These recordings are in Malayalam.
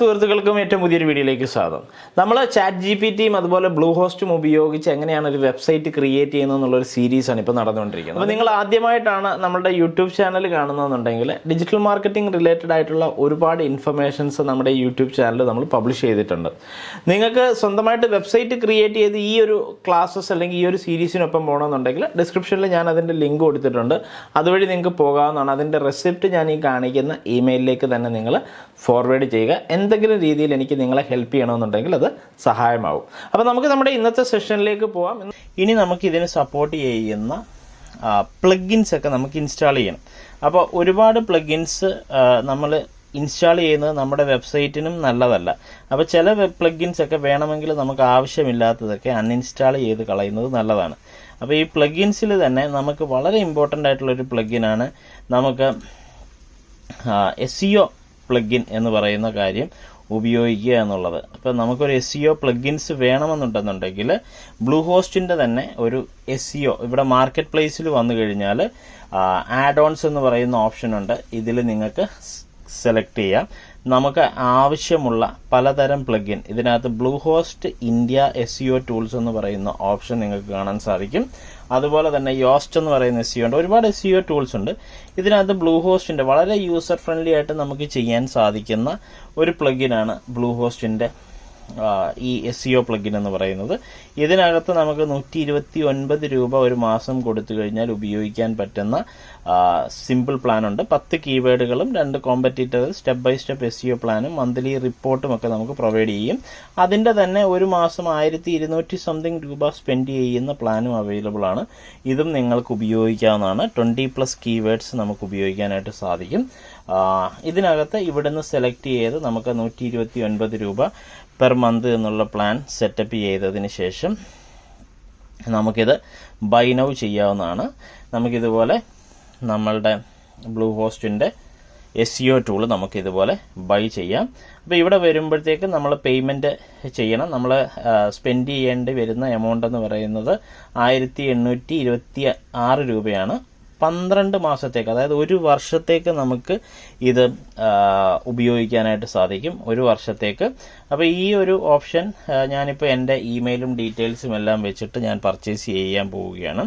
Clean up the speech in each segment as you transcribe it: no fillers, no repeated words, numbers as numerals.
സുഹൃത്തുക്കൾക്കും ഏറ്റവും പുതിയൊരു വീഡിയോയിലേക്ക് സ്വാഗതം. നമ്മൾ ചാറ്റ് GPTയും അതുപോലെ ബ്ലൂഹോസ്റ്റും ഉപയോഗിച്ച് എങ്ങനെയാണ് ഒരു വെബ്സൈറ്റ് ക്രിയേറ്റ് ചെയ്യുന്നത് എന്നുള്ളൊരു സീരീസാണ് ഇപ്പോൾ നടന്നുകൊണ്ടിരിക്കുന്നത്. അപ്പോൾ നിങ്ങൾ ആദ്യമായിട്ടാണ് നമ്മുടെ യൂട്യൂബ് ചാനൽ കാണുന്നതെന്നുണ്ടെങ്കിൽ ഡിജിറ്റൽ മാർക്കറ്റിംഗ് റിലേറ്റഡ് ആയിട്ടുള്ള ഒരുപാട് ഇൻഫർമേഷൻസ് നമ്മുടെ യൂട്യൂബ് ചാനൽ നമ്മൾ പബ്ലിഷ് ചെയ്തിട്ടുണ്ട്. നിങ്ങൾക്ക് സ്വന്തമായിട്ട് വെബ്സൈറ്റ് ക്രിയേറ്റ് ചെയ്ത് ഈ ഒരു ക്ലാസ്സസ് അല്ലെങ്കിൽ ഈ ഒരു സീരീസിനൊപ്പം പോകണമെന്നുണ്ടെങ്കിൽ ഡിസ്ക്രിപ്ഷനിൽ ഞാൻ അതിൻ്റെ ലിങ്ക് കൊടുത്തിട്ടുണ്ട്. അതുവഴി നിങ്ങൾക്ക് പോകാവുന്നതാണ്. അതിൻ്റെ റെസിപ്റ്റ് ഞാൻ ഈ കാണിക്കുന്ന ഇമെയിലിലേക്ക് തന്നെ നിങ്ങൾ ഫോർവേഡ് ചെയ്യുക. എന്തെങ്കിലും രീതിയിൽ എനിക്ക് നിങ്ങളെ ഹെൽപ്പ് ചെയ്യണമെന്നുണ്ടെങ്കിൽ അത് സഹായമാവും. അപ്പോൾ നമുക്ക് നമ്മുടെ ഇന്നത്തെ സെഷനിലേക്ക് പോകാം. ഇനി നമുക്ക് ഇതിന് സപ്പോർട്ട് ചെയ്യുന്ന പ്ലഗിൻസ് ഒക്കെ നമുക്ക് ഇൻസ്റ്റാൾ ചെയ്യണം. അപ്പോൾ ഒരുപാട് പ്ലഗിൻസ് നമ്മൾ ഇൻസ്റ്റാൾ ചെയ്യുന്നത് നമ്മുടെ വെബ്സൈറ്റിനും നല്ലതല്ല. അപ്പോൾ ചില വെബ് പ്ലഗിൻസ് ഒക്കെ വേണമെങ്കിൽ നമുക്ക് ആവശ്യമില്ലാത്തതൊക്കെ അൺഇൻസ്റ്റാൾ ചെയ്ത് കളയുന്നത് നല്ലതാണ്. അപ്പോൾ ഈ പ്ലഗിൻസിൽ തന്നെ നമുക്ക് വളരെ ഇമ്പോർട്ടൻ്റ് ആയിട്ടുള്ളൊരു പ്ലഗിനാണ് നമുക്ക് SEO പ്ലഗിൻ എന്ന് പറയുന്ന കാര്യം ഉപയോഗിക്കുക എന്നുള്ളത്. അപ്പോൾ നമുക്കൊരു SEO പ്ലഗിൻസ് വേണമെന്നുണ്ടെന്നുണ്ടെങ്കിൽ ബ്ലൂഹോസ്റ്റിൻ്റെ തന്നെ ഒരു SEO ഇവിടെ മാർക്കറ്റ് പ്ലേസിൽ വന്നു കഴിഞ്ഞാൽ ആഡ് ഓൺസ് എന്ന് പറയുന്ന ഓപ്ഷൻ ഉണ്ട്. ഇതിൽ നിങ്ങൾക്ക് സെലക്ട് ചെയ്യാം. നമുക്ക് ആവശ്യമുള്ള പലതരം പ്ലഗിൻ ഇതിനകത്ത് ബ്ലൂഹോസ്റ്റ് ഇന്ത്യ SEO ടൂൾസ് എന്ന് പറയുന്ന ഓപ്ഷൻ നിങ്ങൾക്ക് കാണാൻ സാധിക്കും. അതുപോലെ തന്നെ യോസ്റ്റ് എന്ന് പറയുന്ന SEO ഉണ്ട്. ഒരുപാട് SEO ടൂൾസ് ഉണ്ട്. ഇതിനകത്ത് ബ്ലൂഹോസ്റ്റിൻ്റെ വളരെ യൂസർ ഫ്രണ്ട്ലി ആയിട്ട് നമുക്ക് ചെയ്യാൻ സാധിക്കുന്ന ഒരു പ്ലഗിനാണ് ബ്ലൂഹോസ്റ്റിൻ്റെ ഈ SEO പ്ലഗിൻ എന്ന് പറയുന്നത്. ഇതിനകത്ത് നമുക്ക് 129 രൂപ ഒരു മാസം കൊടുത്തു കഴിഞ്ഞാൽ ഉപയോഗിക്കാൻ പറ്റുന്ന സിമ്പിൾ പ്ലാൻ ഉണ്ട്. 10 കീവേഡുകളും 2 competitor step by step SEO പ്ലാനും മന്ത്ലി റിപ്പോർട്ടും ഒക്കെ നമുക്ക് പ്രൊവൈഡ് ചെയ്യും. അതിൻ്റെ തന്നെ ഒരു മാസം 1200 സംതിങ് രൂപ സ്പെൻഡ് ചെയ്യുന്ന പ്ലാനും അവൈലബിൾ ആണ്. ഇതും നിങ്ങൾക്ക് ഉപയോഗിക്കാവുന്നതാണ്. 20+ കീവേഡ്സ് നമുക്ക് ഉപയോഗിക്കാനായിട്ട് സാധിക്കും. ഇതിനകത്ത് ഇവിടുന്ന് സെലക്ട് ചെയ്ത് നമുക്ക് 129 രൂപ പെർ മന്ത് എന്നുള്ള പ്ലാൻ സെറ്റപ്പ് ചെയ്തതിന് ശേഷം നമുക്കിത് ബൈ നൗ ചെയ്യാവുന്നതാണ്. നമുക്കിതുപോലെ നമ്മളുടെ ബ്ലൂഹോസ്റ്റിൻ്റെ SEO ടൂൾ നമുക്കിതുപോലെ ബൈ ചെയ്യാം. അപ്പോൾ ഇവിടെ വരുമ്പോഴത്തേക്ക് നമ്മൾ പേയ്മെൻറ്റ് ചെയ്യണം. നമ്മൾ സ്പെൻഡ് ചെയ്യേണ്ടി വരുന്ന എമൗണ്ട് എന്ന് പറയുന്നത് 1826 രൂപയാണ്. 12 മാസത്തേക്ക്, അതായത് ഒരു വർഷത്തേക്ക് നമുക്ക് ഇത് ഉപയോഗിക്കാനായിട്ട് സാധിക്കും. ഒരു വർഷത്തേക്ക്. അപ്പോൾ ഈ ഒരു ഓപ്ഷൻ ഞാനിപ്പോൾ എൻ്റെ ഇമെയിലും ഡീറ്റെയിൽസും എല്ലാം വെച്ചിട്ട് ഞാൻ പർച്ചേസ് ചെയ്യാൻ പോവുകയാണ്.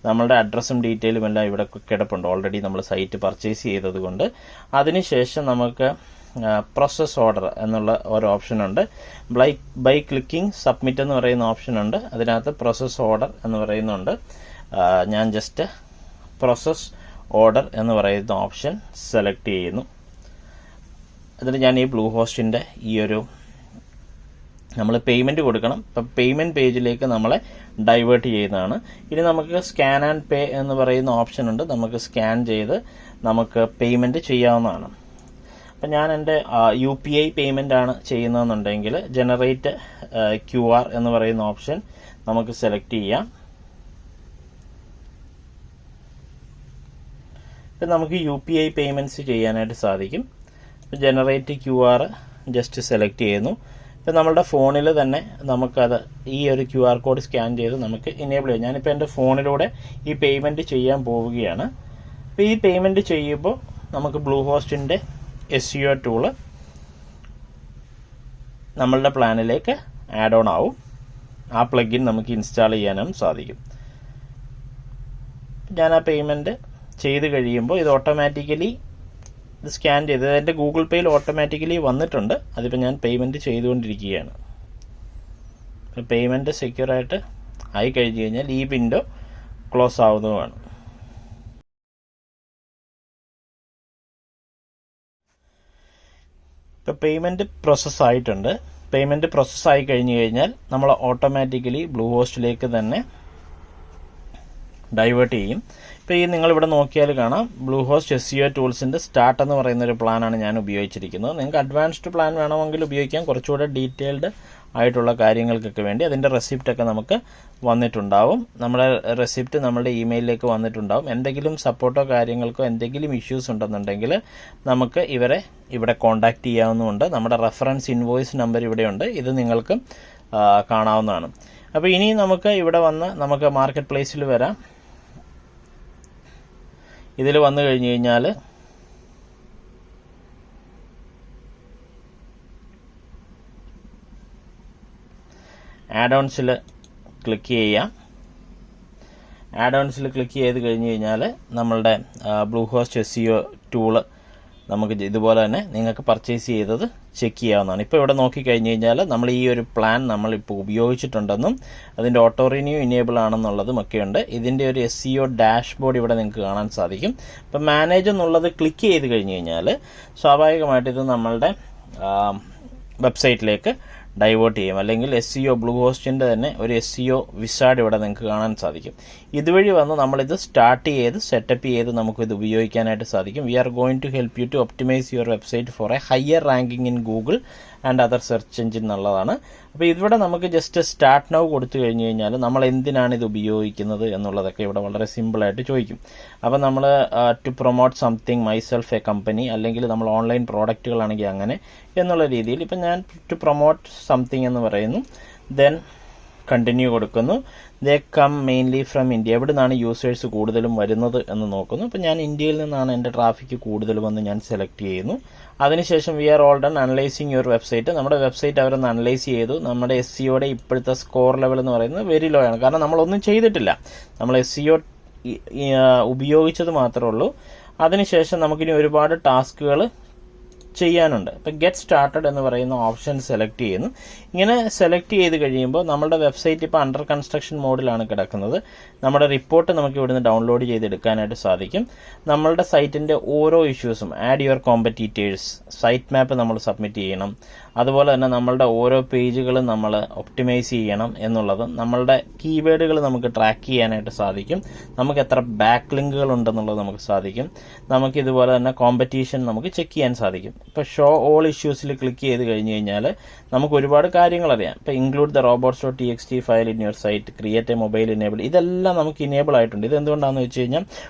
നമ്മളുടെ അഡ്രസ്സും ഡീറ്റെയിലും എല്ലാം ഇവിടെ കിടപ്പുണ്ട്. ഓൾറെഡി നമ്മൾ സൈറ്റ് പർച്ചേസ് ചെയ്തത് കൊണ്ട്. അതിനുശേഷം നമുക്ക് പ്രോസസ് ഓർഡർ എന്നുള്ള ഒരു ഓപ്ഷനുണ്ട്. ബൈ ക്ലിക്കിംഗ് സബ്മിറ്റ് എന്ന് പറയുന്ന ഓപ്ഷനുണ്ട്. അതിനകത്ത് പ്രോസസ് ഓർഡർ എന്ന് പറയുന്നുണ്ട്. ഞാൻ ജസ്റ്റ് പ്രോസസ് ഓർഡർ എന്ന് പറയുന്ന ഓപ്ഷൻ സെലക്ട് ചെയ്യുന്നു. എന്നിട്ട് ഞാൻ ഈ ബ്ലൂഹോസ്റ്റിൻ്റെ ഈ ഒരു നമ്മൾ പേയ്മെൻറ്റ് കൊടുക്കണം. ഇപ്പം പേയ്മെൻറ്റ് പേജിലേക്ക് നമ്മളെ ഡൈവേർട്ട് ചെയ്യുന്നതാണ്. ഇനി നമുക്ക് സ്കാൻ ആൻഡ് പേ എന്ന് പറയുന്ന ഓപ്ഷൻ ഉണ്ട്. നമുക്ക് സ്കാൻ ചെയ്ത് നമുക്ക് പേയ്മെൻറ്റ് ചെയ്യാവുന്നതാണ്. അപ്പം ഞാൻ എൻ്റെ UPI പേയ്മെൻ്റ് ആണ് ചെയ്യുന്നതെന്നുണ്ടെങ്കിൽ ജനറേറ്റ് QR എന്ന് പറയുന്ന ഓപ്ഷൻ നമുക്ക് സെലക്ട് ചെയ്യാം. ഇപ്പം നമുക്ക് UPI പേയ്മെൻറ്റ്സ് ചെയ്യാനായിട്ട് സാധിക്കും. ജനറേറ്റ് QR ജസ്റ്റ് സെലക്ട് ചെയ്യുന്നു. ഇപ്പം നമ്മളുടെ ഫോണിൽ തന്നെ നമുക്കത് ഈ ഒരു QR കോഡ് സ്കാൻ ചെയ്ത് നമുക്ക് ഇനേബിൾ ചെയ്യാം. ഞാനിപ്പോൾ എൻ്റെ ഫോണിലൂടെ ഈ പേയ്മെൻറ്റ് ചെയ്യാൻ പോവുകയാണ്. അപ്പോൾ ഈ പേയ്മെൻറ്റ് ചെയ്യുമ്പോൾ നമുക്ക് ബ്ലൂഹോസ്റ്റിൻ്റെ SEO ടൂള് നമ്മളുടെ പ്ലാനിലേക്ക് ആഡ് ഓൺ ആവും. ആ പ്ലഗിൻ നമുക്ക് ഇൻസ്റ്റാൾ ചെയ്യാനും സാധിക്കും. ഞാൻ ആ പേയ്മെൻറ്റ് ചെയ്ത് കഴിയുമ്പോൾ ഇത് ഓട്ടോമാറ്റിക്കലി ഇത് സ്കാൻ ചെയ്ത് എൻ്റെ ഗൂഗിൾ പേയിൽ ഓട്ടോമാറ്റിക്കലി വന്നിട്ടുണ്ട്. അതിപ്പോൾ ഞാൻ പേയ്മെൻറ്റ് ചെയ്തുകൊണ്ടിരിക്കുകയാണ്. പേയ്മെൻറ്റ് സെക്യൂറായിട്ട് ആയി കഴിഞ്ഞ് കഴിഞ്ഞാൽ ഈ വിൻഡോ ക്ലോസ് ആവുന്നതുമാണ്. ഇപ്പോൾ പേയ്മെൻറ്റ് പ്രോസസ്സ് ആയിട്ടുണ്ട്. പേയ്മെൻറ്റ് പ്രോസസ്സായി കഴിഞ്ഞ് കഴിഞ്ഞാൽ നമ്മൾ ഓട്ടോമാറ്റിക്കലി ബ്ലൂഹോസ്റ്റിലേക്ക് തന്നെ ഡൈവേർട്ട് ചെയ്യും. ഇപ്പോൾ ഈ നിങ്ങളിവിടെ നോക്കിയാൽ കാണാം ബ്ലൂഹോസ്റ്റ് SEO ടൂൾസിൻ്റെ സ്റ്റാർട്ട് എന്ന് പറയുന്ന ഒരു പ്ലാനാണ് ഞാൻ ഉപയോഗിച്ചിരിക്കുന്നത്. നിങ്ങൾക്ക് അഡ്വാൻസ്ഡ് പ്ലാൻ വേണമെങ്കിൽ ഉപയോഗിക്കാം. കുറച്ചുകൂടെ ഡീറ്റെയിൽഡ് ആയിട്ടുള്ള കാര്യങ്ങൾക്കൊക്കെ വേണ്ടി അതിൻ്റെ റെസിപ്റ്റൊക്കെ നമുക്ക് വന്നിട്ടുണ്ടാവും. നമ്മുടെ റെസിപ്റ്റ് നമ്മുടെ ഇമെയിലിലേക്ക് വന്നിട്ടുണ്ടാവും. എന്തെങ്കിലും സപ്പോർട്ടോ കാര്യങ്ങൾക്കോ എന്തെങ്കിലും ഇഷ്യൂസ് ഉണ്ടെന്നുണ്ടെങ്കിൽ നമുക്ക് ഇവരെ ഇവിടെ കോൺടാക്റ്റ് ചെയ്യാവുന്നതുണ്ട്. നമ്മുടെ റെഫറൻസ് ഇൻവോയ്സ് നമ്പർ ഇവിടെയുണ്ട്. ഇത് നിങ്ങൾക്ക് കാണാവുന്നതാണ്. അപ്പോൾ ഇനി നമുക്ക് ഇവിടെ വന്ന് നമുക്ക് മാർക്കറ്റ് പ്ലേസിൽ വരാം. ഇതിൽ വന്നു കഴിഞ്ഞ് കഴിഞ്ഞാൽ ആഡ് ഓൺസിൽ ക്ലിക്ക് ചെയ്യാം. ആഡ് ഓൺസിൽ ക്ലിക്ക് ചെയ്ത് കഴിഞ്ഞ് കഴിഞ്ഞാൽ നമ്മളുടെ ബ്ലൂഹോസ്റ്റ് SEO ടൂള് നമുക്ക് ഇതുപോലെ തന്നെ നിങ്ങൾക്ക് പർച്ചേസ് ചെയ്തത് ചെക്ക് ചെയ്യാവുന്നതാണ്. ഇപ്പോൾ ഇവിടെ നോക്കിക്കഴിഞ്ഞ് കഴിഞ്ഞാൽ നമ്മൾ ഈ ഒരു പ്ലാൻ നമ്മളിപ്പോൾ ഉപയോഗിച്ചിട്ടുണ്ടെന്നും അതിൻ്റെ ഓട്ടോ റിന്യൂ ഇനേബിൾ ആണെന്നുള്ളതും ഒക്കെയുണ്ട്. ഇതിൻ്റെ ഒരു SEO ഡാഷ്ബോർഡ് ഇവിടെ നിങ്ങൾക്ക് കാണാൻ സാധിക്കും. ഇപ്പം മാനേജ് എന്നുള്ളത് ക്ലിക്ക് ചെയ്ത് കഴിഞ്ഞ് കഴിഞ്ഞാൽ സ്വാഭാവികമായിട്ട് ഇത് നമ്മളുടെ വെബ്സൈറ്റിലേക്ക് ഡൈവേർട്ട് ചെയ്യും. അല്ലെങ്കിൽ SEO ബ്ലൂഹോസ്റ്റിൻ്റെ തന്നെ ഒരു SEO വിസാർഡ് ഇവിടെ നിങ്ങൾക്ക് കാണാൻ സാധിക്കും. ഇതുവഴി വന്ന് നമ്മളിത് സ്റ്റാർട്ട് ചെയ്ത് സെറ്റപ്പ് ചെയ്ത് നമുക്കിത് ഉപയോഗിക്കാനായിട്ട് സാധിക്കും. We are going to help you to optimise your website for a higher ranking in Google and other search engine എന്നുള്ളതാണ്. അപ്പോൾ ഇവിടെ നമുക്ക് ജസ്റ്റ് സ്റ്റാർട്ട് നൗ കൊടുത്തു കഴിഞ്ഞ് കഴിഞ്ഞാൽ നമ്മൾ എന്തിനാണ് ഇത് ഉപയോഗിക്കുന്നത് എന്നുള്ളതൊക്കെ ഇവിടെ വളരെ സിമ്പിളായിട്ട് ചോദിക്കും. അപ്പോൾ നമ്മൾ to promote something myself a company, അല്ലെങ്കിൽ നമ്മൾ ഓൺലൈൻ പ്രോഡക്റ്റുകളാണെങ്കിൽ അങ്ങനെ എന്നുള്ള രീതിയിൽ ഇപ്പം ഞാൻ ടു പ്രൊമോട്ട് സംതിങ് എന്ന് പറയുന്നു. ദെൻ കണ്ടിന്യൂ കൊടുക്കുന്നു. They come mainly from India. എവിടെ നിന്നാണ് യൂസേഴ്സ് കൂടുതലും വരുന്നത് എന്ന് നോക്കുന്നു. അപ്പോൾ ഞാൻ ഇന്ത്യയിൽ നിന്നാണ് എൻ്റെ ട്രാഫിക് കൂടുതലും എന്ന് ഞാൻ സെലക്ട് ചെയ്യുന്നു. അതിനുശേഷം we are all done analysing your website. നമ്മുടെ വെബ്സൈറ്റ് അവരൊന്ന് അനലൈസ് ചെയ്തു. നമ്മുടെ SEOയുടെ ഇപ്പോഴത്തെ സ്കോർ ലെവൽ എന്ന് പറയുന്നത് വെരി ലോ ആണ്. കാരണം നമ്മളൊന്നും ചെയ്തിട്ടില്ല, നമ്മൾ SEO ഉപയോഗിച്ചത് മാത്രമേ ഉള്ളൂ. അതിനുശേഷം നമുക്കിനി ഒരുപാട് ടാസ്കുകൾ ചെയ്യാനുണ്ട്. ഇപ്പം ഗെറ്റ് സ്റ്റാർട്ടഡ് എന്ന് പറയുന്ന ഓപ്ഷൻ സെലക്ട് ചെയ്യുന്നു. ഇങ്ങനെ സെലക്ട് ചെയ്ത് കഴിയുമ്പോൾ നമ്മുടെ വെബ്സൈറ്റ് ഇപ്പോൾ അണ്ടർ കൺസ്ട്രക്ഷൻ മോഡിലാണ് കിടക്കുന്നത്. നമ്മുടെ റിപ്പോർട്ട് നമുക്ക് ഇവിടുന്ന് ഡൗൺലോഡ് ചെയ്തെടുക്കാനായിട്ട് സാധിക്കും. നമ്മളുടെ സൈറ്റിൻ്റെ ഓരോ ഇഷ്യൂസും add your competitors, site map നമ്മൾ സബ്മിറ്റ് ചെയ്യണം. അതുപോലെ തന്നെ നമ്മളുടെ ഓരോ പേജുകളും നമ്മൾ ഒപ്റ്റിമൈസ് ചെയ്യണം എന്നുള്ളതും, നമ്മളുടെ കീവേഡുകൾ നമുക്ക് ട്രാക്ക് ചെയ്യാനായിട്ട് സാധിക്കും. നമുക്ക് എത്ര ബാക്ക് ലിങ്കുകൾ ഉണ്ടെന്നുള്ളത് നമുക്ക് സാധിക്കും. നമുക്കിതുപോലെ തന്നെ കോമ്പറ്റീഷൻ നമുക്ക് ചെക്ക് ചെയ്യാൻ സാധിക്കും. ഇപ്പോൾ ഷോ ഓൾ ഇഷ്യൂസിൽ ക്ലിക്ക് ചെയ്ത് കഴിഞ്ഞ് കഴിഞ്ഞാൽ നമുക്ക് ഒരുപാട് കാര്യങ്ങൾ അറിയാം. ഇപ്പോൾ include the robots.txt file in your site, create a mobile enable, ഇതെല്ലാം നമുക്ക് ഇനേബിൾ ആയിട്ടുണ്ട്. ഇത് എന്തുകൊണ്ടാണെന്ന് വെച്ച് കഴിഞ്ഞാൽ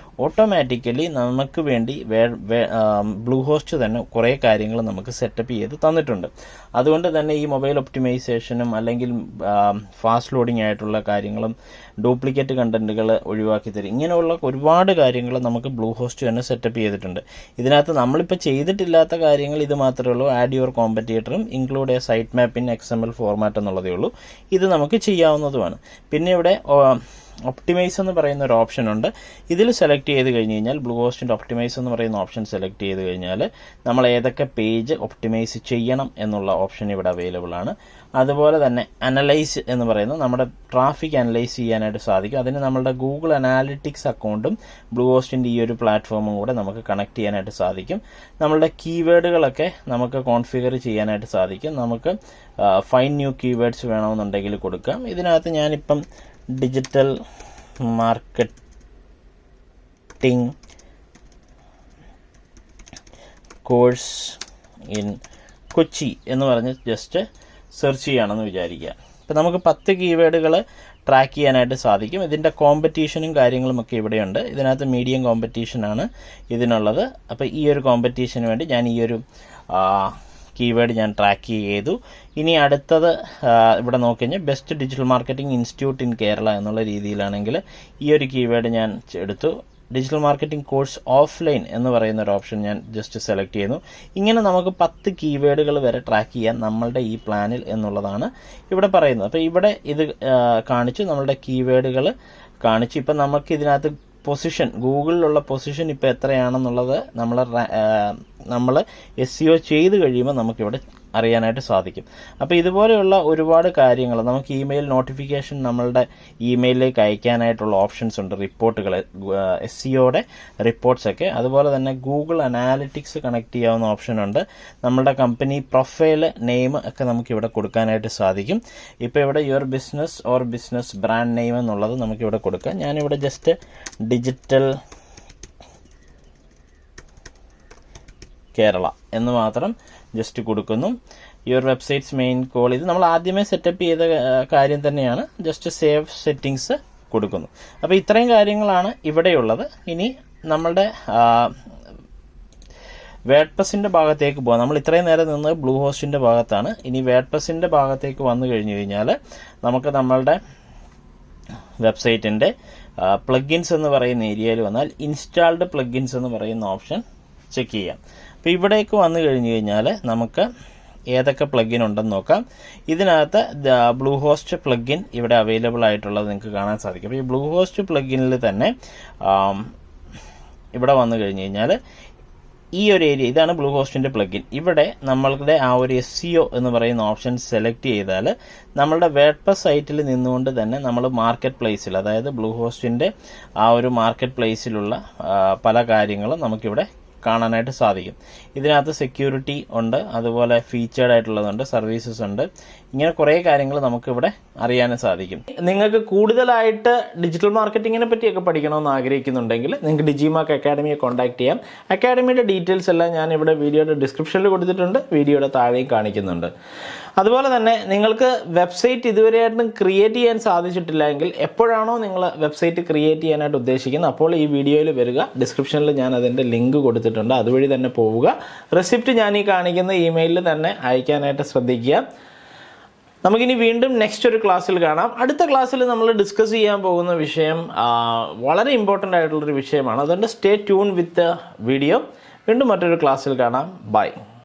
ഓട്ടോമാറ്റിക്കലി നമുക്ക് വേണ്ടി ബ്ലൂഹോസ്റ്റ് തന്നെ കുറേ കാര്യങ്ങൾ നമുക്ക് സെറ്റപ്പ് ചെയ്ത് തന്നിട്ടുണ്ട്. അതുകൊണ്ട് തന്നെ ഈ മൊബൈൽ ഒപ്റ്റിമൈസേഷനും അല്ലെങ്കിൽ ഫാസ്റ്റ് ലോഡിംഗ് ആയിട്ടുള്ള കാര്യങ്ങളും ഡ്യൂപ്ലിക്കേറ്റ് കണ്ടന്റുകൾ ഒഴിവാക്കി തരും. ഇങ്ങനെയുള്ള ഒരുപാട് കാര്യങ്ങൾ നമുക്ക് ബ്ലൂഹോസ്റ്റ് തന്നെ സെറ്റപ്പ് ചെയ്തിട്ടുണ്ട്. ഇതിനകത്ത് നമ്മളിപ്പോൾ ചെയ്തിട്ടില്ലാത്ത കാര്യങ്ങൾ ഇത് മാത്രമേ ഉള്ളൂ. ആഡ് യുവർ കോമ്പറ്റേറ്ററും include a site map in XML format എന്നുള്ളതേ ഉള്ളൂ. ഇത് നമുക്ക് ചെയ്യാവുന്നതുമാണ്. പിന്നെ ഇവിടെ ഒപ്റ്റിമൈസ് എന്ന് പറയുന്ന ഒരു ഓപ്ഷൻ ഉണ്ട്. ഇതിൽ സെലക്ട് ചെയ്ത് കഴിഞ്ഞ് കഴിഞ്ഞാൽ ബ്ലൂഹോസ്റ്റിൻ്റെ ഒപ്റ്റിമൈസ് എന്ന് പറയുന്ന ഓപ്ഷൻ സെലക്ട് ചെയ്ത് കഴിഞ്ഞാൽ നമ്മൾ ഏതൊക്കെ പേജ് ഒപ്റ്റിമൈസ് ചെയ്യണം എന്നുള്ള ഓപ്ഷൻ ഇവിടെ അവൈലബിൾ ആണ്. അതുപോലെ തന്നെ അനലൈസ് എന്ന് പറയുന്നത് നമ്മുടെ ട്രാഫിക് അനലൈസ് ചെയ്യാനായിട്ട് സാധിക്കും. അതിന് നമ്മളുടെ ഗൂഗിൾ അനാലിറ്റിക്സ് അക്കൗണ്ടും ബ്ലൂഹോസ്റ്റിൻ്റെ ഈ ഒരു പ്ലാറ്റ്ഫോമും കൂടെ നമുക്ക് കണക്ട് ചെയ്യാനായിട്ട് സാധിക്കും. നമ്മളുടെ കീവേഡുകളൊക്കെ നമുക്ക് കോൺഫിഗർ ചെയ്യാനായിട്ട് സാധിക്കും. നമുക്ക് ഫൈൻഡ് ന്യൂ കീവേഡ്സ് വേണമെന്നുണ്ടെങ്കിൽ കൊടുക്കാം. ഇതിനകത്ത് ഞാനിപ്പം digital marketing course in Kochi എന്ന് പറഞ്ഞ് ജസ്റ്റ് സെർച്ച് ചെയ്യുകയാണെന്ന് വിചാരിക്കുക. ഇപ്പം നമുക്ക് 10 കീവേഡുകൾ ട്രാക്ക് ചെയ്യാനായിട്ട് സാധിക്കും. ഇതിൻ്റെ കോമ്പറ്റീഷനും കാര്യങ്ങളുമൊക്കെ ഇവിടെയുണ്ട്. ഇതിനകത്ത് മീഡിയം കോമ്പറ്റീഷനാണ് ഇതിനുള്ളത്. അപ്പോൾ ഈ ഒരു കോമ്പറ്റീഷന് വേണ്ടി ഞാൻ ഈ ഒരു കീവേഡ് ഞാൻ ട്രാക്ക് ചെയ്തു. ഇനി അടുത്തത് ഇവിടെ നോക്കിക്കഴിഞ്ഞാൽ best digital marketing institute in Kerala എന്നുള്ള രീതിയിലാണെങ്കിൽ ഈ ഒരു കീവേഡ് ഞാൻ എടുത്തു. ഡിജിറ്റൽ മാർക്കറ്റിംഗ് കോഴ്സ് ഓഫ്ലൈൻ എന്ന് പറയുന്ന ഒരു ഓപ്ഷൻ ഞാൻ ജസ്റ്റ് സെലക്ട് ചെയ്യുന്നു. ഇങ്ങനെ നമുക്ക് 10 കീവേഡുകൾ വരെ ട്രാക്ക് ചെയ്യാൻ നമ്മളുടെ ഈ പ്ലാനിൽ എന്നുള്ളതാണ് ഇവിടെ പറയുന്നത്. അപ്പോൾ ഇവിടെ ഇത് കാണിച്ചു, നമ്മളുടെ കീവേഡുകൾ കാണിച്ചു. ഇപ്പം നമുക്ക് ഇതിനകത്ത് പൊസിഷൻ, ഗൂഗിളിലുള്ള പൊസിഷൻ ഇപ്പോൾ എത്രയാണെന്നുള്ളത് നമ്മൾ SEO ചെയ്ത് കഴിയുമ്പോൾ നമുക്കിവിടെ അറിയാനായിട്ട് സാധിക്കും. അപ്പോൾ ഇതുപോലെയുള്ള ഒരുപാട് കാര്യങ്ങൾ നമുക്ക് ഇമെയിൽ നോട്ടിഫിക്കേഷൻ നമ്മളുടെ ഇമെയിലിലേക്ക് അയക്കാനായിട്ടുള്ള ഓപ്ഷൻസ് ഉണ്ട്. റിപ്പോർട്ടുകൾ, SEOയുടെ റിപ്പോർട്ട്സൊക്കെ. അതുപോലെ തന്നെ ഗൂഗിൾ അനാലിറ്റിക്സ് കണക്ട് ചെയ്യാവുന്ന ഓപ്ഷനുണ്ട്. നമ്മളുടെ കമ്പനി പ്രൊഫൈൽ നെയിം ഒക്കെ നമുക്കിവിടെ കൊടുക്കാനായിട്ട് സാധിക്കും. ഇപ്പോൾ ഇവിടെ your business or business brand name എന്നുള്ളത് നമുക്കിവിടെ കൊടുക്കാം. ഞാനിവിടെ ജസ്റ്റ് ഡിജിറ്റൽ കേരള എന്ന് മാത്രം ജസ്റ്റ് കൊടുക്കുന്നു. യുവർ വെബ്സൈറ്റ്സ് മെയിൻ കോൾ, ഇത് നമ്മൾ ആദ്യമേ സെറ്റപ്പ് ചെയ്ത കാര്യം തന്നെയാണ്. ജസ്റ്റ് സേവ് സെറ്റിങ്സ് കൊടുക്കുന്നു. അപ്പോൾ ഇത്രയും കാര്യങ്ങളാണ് ഇവിടെയുള്ളത്. ഇനി നമ്മളുടെ വേഡ്പ്രസിൻ്റെ ഭാഗത്തേക്ക് പോകാം. നമ്മൾ ഇത്രയും നേരം നിന്ന് ബ്ലൂഹോസ്റ്റിൻ്റെ ഭാഗത്താണ്. ഇനി വേഡ്പ്രസിൻ്റെ ഭാഗത്തേക്ക് വന്നു കഴിഞ്ഞു കഴിഞ്ഞാൽ നമുക്ക് നമ്മളുടെ വെബ്സൈറ്റിൻ്റെ പ്ലഗിൻസ് എന്ന് പറയുന്ന ഏരിയയിൽ വന്നാൽ ഇൻസ്റ്റാൾഡ് പ്ലഗിൻസ് എന്ന് പറയുന്ന ഓപ്ഷൻ ചെക്ക് ചെയ്യാം. അപ്പോൾ ഇവിടേക്ക് വന്നു കഴിഞ്ഞു കഴിഞ്ഞാൽ നമുക്ക് ഏതൊക്കെ പ്ലഗിൻ ഉണ്ടെന്ന് നോക്കാം. ഇതിനകത്ത് ബ്ലൂ ഹോസ്റ്റ് പ്ലഗിൻ ഇവിടെ അവൈലബിൾ ആയിട്ടുള്ളത് നിങ്ങൾക്ക് കാണാൻ സാധിക്കും. അപ്പോൾ ഈ ബ്ലൂ ഹോസ്റ്റ് പ്ലഗിനിൽ തന്നെ ഇവിടെ വന്നു കഴിഞ്ഞ് കഴിഞ്ഞാൽ ഈ ഒരു ഏരിയ ഇതാണ് ബ്ലൂ ഹോസ്റ്റിൻ്റെ പ്ലഗിൻ. ഇവിടെ നമ്മളുടെ ആ ഒരു SEO എന്ന് പറയുന്ന ഓപ്ഷൻ സെലക്ട് ചെയ്താൽ നമ്മളുടെ വേർഡ്പ്രസ് സൈറ്റിൽ നിന്നുകൊണ്ട് തന്നെ നമ്മൾ മാർക്കറ്റ് പ്ലേസിൽ, അതായത് ബ്ലൂ ഹോസ്റ്റിൻ്റെ ആ ഒരു മാർക്കറ്റ് പ്ലേസിലുള്ള പല കാര്യങ്ങളും നമുക്കിവിടെ കാണാനായിട്ട് സാധിക്കും. ഇതിനകത്ത് സെക്യൂരിറ്റി ഉണ്ട്, അതുപോലെ ഫീച്ചേർഡ് ആയിട്ടുള്ളതുണ്ട്, സർവീസസ് ഉണ്ട്, ഇങ്ങനെ കുറേ കാര്യങ്ങൾ നമുക്കിവിടെ അറിയാനും സാധിക്കും. നിങ്ങൾക്ക് കൂടുതലായിട്ട് ഡിജിറ്റൽ മാർക്കറ്റിങ്ങിനെ പറ്റിയൊക്കെ പഠിക്കണമെന്ന് ആഗ്രഹിക്കുന്നുണ്ടെങ്കിൽ നിങ്ങൾക്ക് ഡിജിമാർക്ക് അക്കാഡമിയെ കോൺടാക്ട് ചെയ്യാം. അക്കാഡമിയുടെ ഡീറ്റെയിൽസ് എല്ലാം ഞാൻ ഇവിടെ വീഡിയോയുടെ ഡിസ്ക്രിപ്ഷനിൽ കൊടുത്തിട്ടുണ്ട്, വീഡിയോയുടെ താഴെയും കാണിക്കുന്നുണ്ട്. അതുപോലെ തന്നെ നിങ്ങൾക്ക് വെബ്സൈറ്റ് ഇതുവരെയായിട്ടും ക്രിയേറ്റ് ചെയ്യാൻ സാധിച്ചിട്ടില്ല എങ്കിൽ എപ്പോഴാണോ നിങ്ങൾ വെബ്സൈറ്റ് ക്രിയേറ്റ് ചെയ്യാനായിട്ട് ഉദ്ദേശിക്കുന്നത് അപ്പോൾ ഈ വീഡിയോയിൽ വരിക. ഡിസ്ക്രിപ്ഷനിൽ ഞാൻ അതിൻ്റെ ലിങ്ക് കൊടുത്തിട്ടുണ്ട്, അതുവഴി തന്നെ പോവുക. റെസിപ്റ്റ് ഞാൻ ഈ കാണിക്കുന്ന ഇമെയിലിൽ തന്നെ അയക്കാനായിട്ട് ശ്രദ്ധിക്കുക. നമുക്കിനി വീണ്ടും നെക്സ്റ്റ് ഒരു ക്ലാസ്സിൽ കാണാം. അടുത്ത ക്ലാസ്സിൽ നമ്മൾ ഡിസ്കസ് ചെയ്യാൻ പോകുന്ന വിഷയം വളരെ ഇമ്പോർട്ടൻ്റ് ആയിട്ടുള്ളൊരു വിഷയമാണ്. അതുകൊണ്ട് സ്റ്റേ ട്യൂൺ വിത്ത് വീഡിയോ. വീണ്ടും മറ്റൊരു ക്ലാസ്സിൽ കാണാം. ബൈ.